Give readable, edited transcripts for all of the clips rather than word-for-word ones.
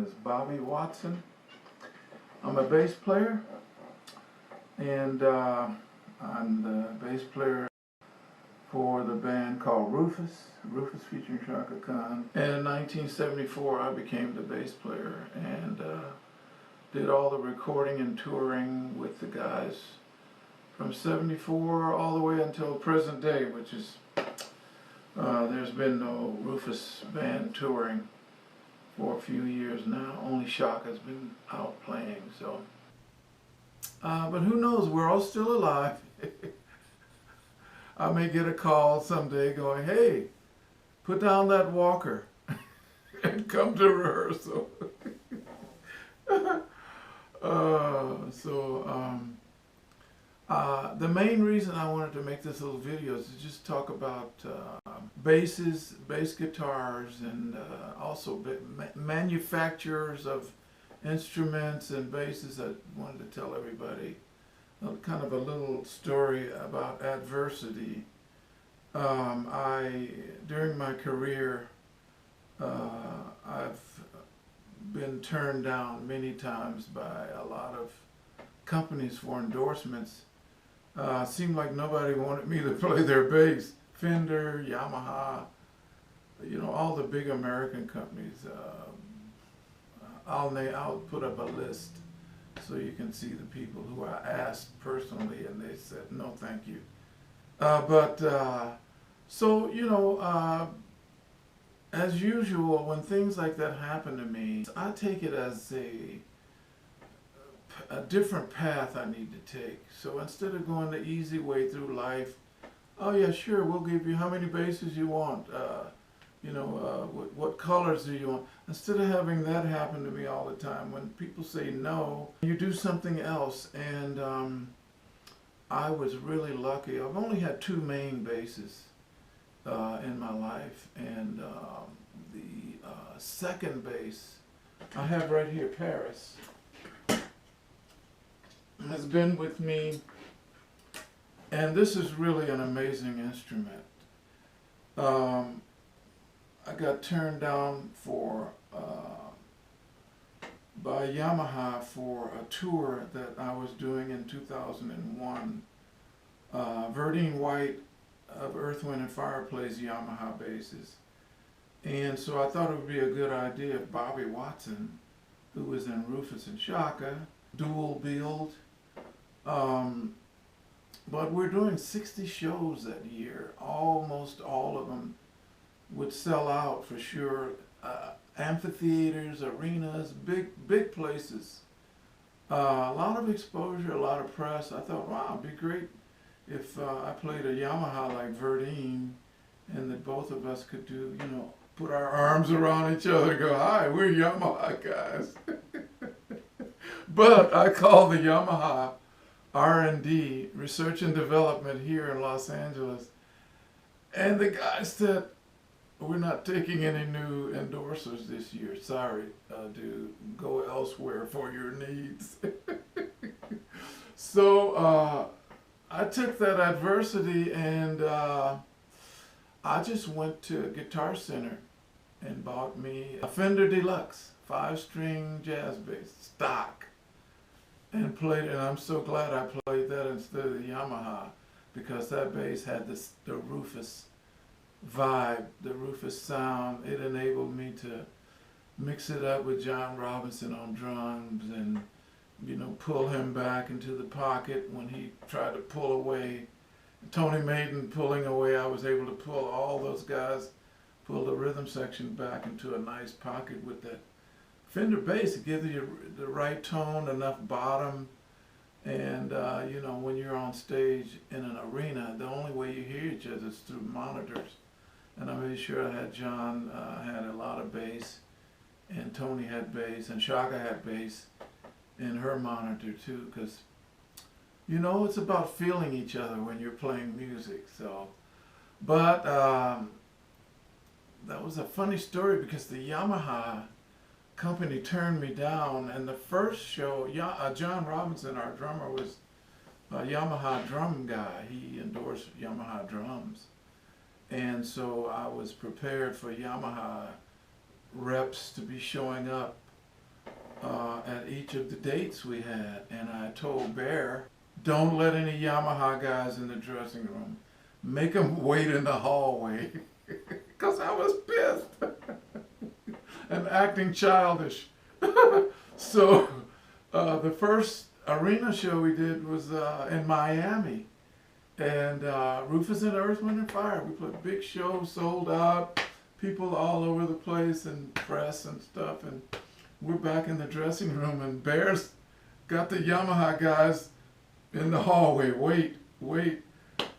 is Bobby Watson. I'm a bass player, and I'm the bass player for the band called Rufus featuring Chaka Khan. And in 1974 I became the bass player and did all the recording and touring with the guys from 74 all the way until present day, which is, there's been no Rufus band touring for a few years now. Only Shaka's been out playing, so. But who knows, we're all still alive. I may get a call someday going, hey, put down that walker and come to rehearsal. The main reason I wanted to make this little video is to just talk about basses, bass guitars, and also manufacturers of instruments and basses. I wanted to tell everybody kind of a little story about adversity. During my career, I've been turned down many times by a lot of companies for endorsements. Seemed like nobody wanted me to play their bass. Fender, Yamaha, all the big American companies. I'll put up a list so you can see the people who I asked personally, and they said, no, thank you. As usual, when things like that happen to me, I take it as a different path I need to take. So instead of going the easy way through life, oh yeah, sure, we'll give you how many basses you want, what colors do you want? Instead of having that happen to me all the time, when people say no, you do something else. And I was really lucky. I've only had two main basses in my life, and the second bass I have right here, Paris, has been with me, and this is really an amazing instrument. I got turned down by Yamaha for a tour that I was doing in 2001. Verdine White of Earth, Wind and Fire plays Yamaha basses. And so I thought it would be a good idea if Bobby Watson, who was in Rufus and Shaka, dual billed. But we're doing 60 shows that year. Almost all of them would sell out for sure. Amphitheaters, arenas, big places. A lot of exposure, a lot of press. I thought, wow, it'd be great if I played a Yamaha like Verdine, and that both of us could do, put our arms around each other and go, hi, we're Yamaha guys. But I called the Yamaha R&D, Research and Development here in Los Angeles, and the guy said, we're not taking any new endorsers this year. Sorry, dude, go elsewhere for your needs. So I took that adversity, and I just went to Guitar Center and bought me a Fender Deluxe 5-string jazz bass, stock, and played it. And I'm so glad I played that instead of the Yamaha, because that bass had the Rufus vibe, the Rufus sound. It enabled me to mix it up with John Robinson on drums and, pull him back into the pocket when he tried to pull away. Tony Maiden pulling away, I was able to pull all those guys, pull the rhythm section back into a nice pocket with that Fender bass. It gives you the right tone, enough bottom, and when you're on stage in an arena, the only way you hear each other is through monitors. And I made sure I had John had a lot of bass, and Tony had bass, and Shaka had bass in her monitor too, because it's about feeling each other when you're playing music. So, but that was a funny story, because the Yamaha company turned me down, and the first show, John Robinson, our drummer, was a Yamaha drum guy. He endorsed Yamaha drums. And so I was prepared for Yamaha reps to be showing up at each of the dates we had, and I told Bear, don't let any Yamaha guys in the dressing room. Make them wait in the hallway, because I was pissed and acting childish. So the first arena show we did was in Miami, and Rufus and Earth, Wind and Fire. We put a big show, sold out, people all over the place, and press and stuff, and we're back in the dressing room, and Bear's got the Yamaha guys in the hallway, wait.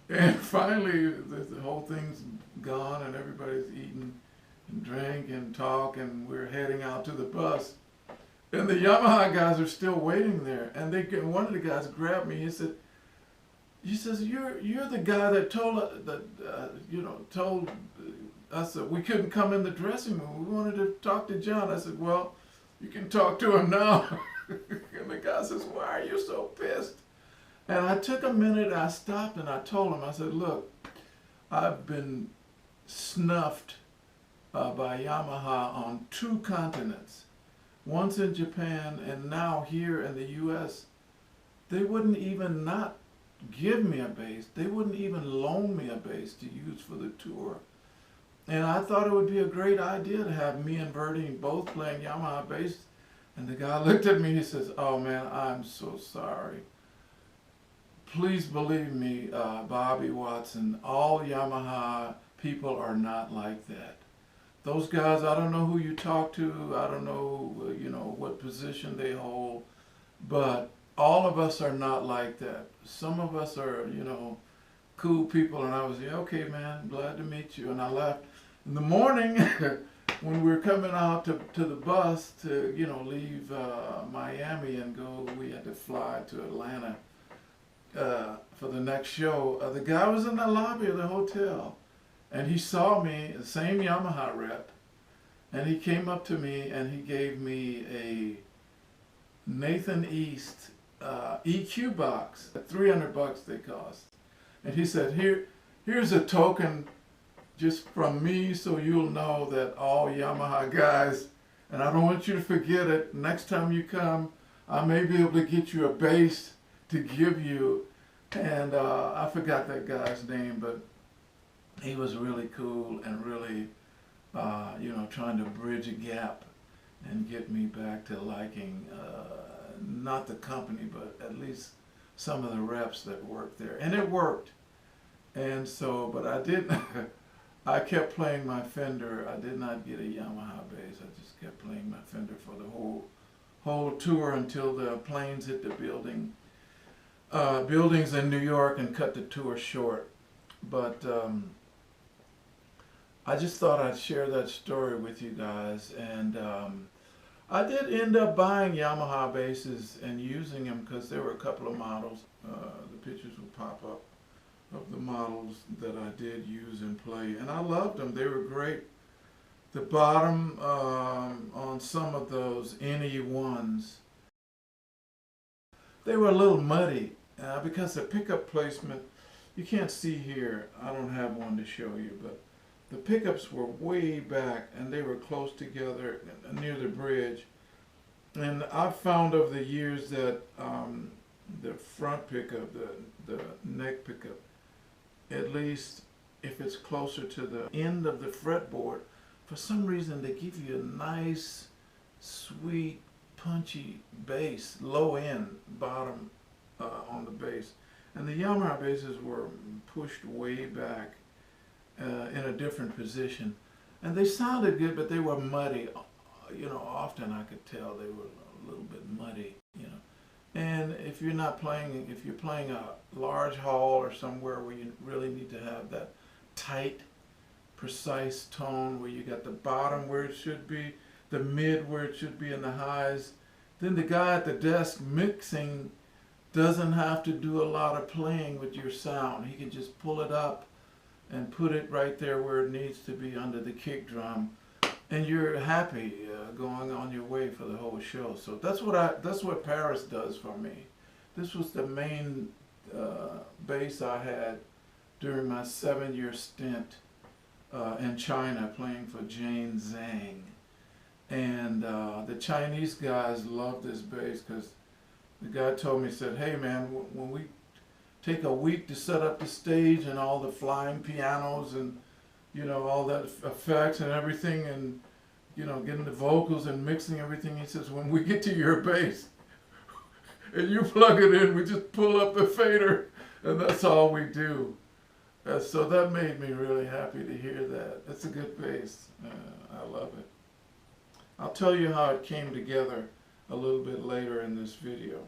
And finally, the whole thing's gone, and everybody's eating and drink and talk, and we're heading out to the bus. And the Yamaha guys are still waiting there, and one of the guys grabbed me. He says, "You're the guy that told us that we couldn't come in the dressing room. We wanted to talk to John." I said, "Well, you can talk to him now." And the guy says, "Why are you so pissed?" And I took a minute, I stopped, and I told him, I said, "Look, I've been snuffed by Yamaha on 2 continents. Once in Japan, and now here in the U.S. They wouldn't even not give me a bass. They wouldn't even loan me a bass to use for the tour. And I thought it would be a great idea to have me and Bertie both playing Yamaha bass." And the guy looked at me, he says, "Oh man, I'm so sorry. Please believe me, Bobby Watson, all Yamaha people are not like that. Those guys, I don't know who you talk to, I don't know, what position they hold, but all of us are not like that. Some of us are, cool people." And I was, "Yeah, okay, man, glad to meet you." And I left. In the morning, when we were coming out to the bus to, leave Miami and go, we had to fly to Atlanta for the next show. The guy was in the lobby of the hotel, and he saw me, the same Yamaha rep, and he came up to me and he gave me a Nathan East EQ box, $300 they cost. And he said, here's a token just from me, so you'll know that all Yamaha guys, and I don't want you to forget it, next time you come, I may be able to get you a bass to give you." And I forgot that guy's name, but he was really cool and really, trying to bridge a gap and get me back to liking, not the company, but at least some of the reps that worked there. And it worked. And so, but I didn't, I kept playing my Fender. I did not get a Yamaha bass. I just kept playing my Fender for the whole tour until the planes hit the buildings in New York and cut the tour short. But I just thought I'd share that story with you guys. And I did end up buying Yamaha basses and using them because there were a couple of models. The pictures will pop up of the models that I did use and play, and I loved them. They were great. The bottom on some of those NE1s, they were a little muddy because the pickup placement, you can't see here, I don't have one to show you, but the pickups were way back and they were close together near the bridge. And I've found over the years that the front pickup, the neck pickup, at least if it's closer to the end of the fretboard, for some reason they give you a nice, sweet, punchy bass, low end, bottom on the bass. And the Yamaha basses were pushed way back in a different position. And they sounded good, but they were muddy. Often I could tell they were a little bit muddy, And if you're playing a large hall or somewhere where you really need to have that tight, precise tone, where you got the bottom where it should be, the mid where it should be, and the highs, then the guy at the desk mixing doesn't have to do a lot of playing with your sound. He can just pull it up and put it right there where it needs to be under the kick drum, and you're happy going on your way for the whole show. So that's what Paris does for me. This was the main bass I had during my 7-year stint in China playing for Jane Zhang. And the Chinese guys love this bass because the guy told me, he said, hey man, when we take a week to set up the stage and all the flying pianos and, you know, all that effects and everything, and, you know, getting the vocals and mixing everything, he says, when we get to your bass and you plug it in, we just pull up the fader and that's all we do. So that made me really happy to hear that. That's a good bass. I love it. I'll tell you how it came together a little bit later in this video.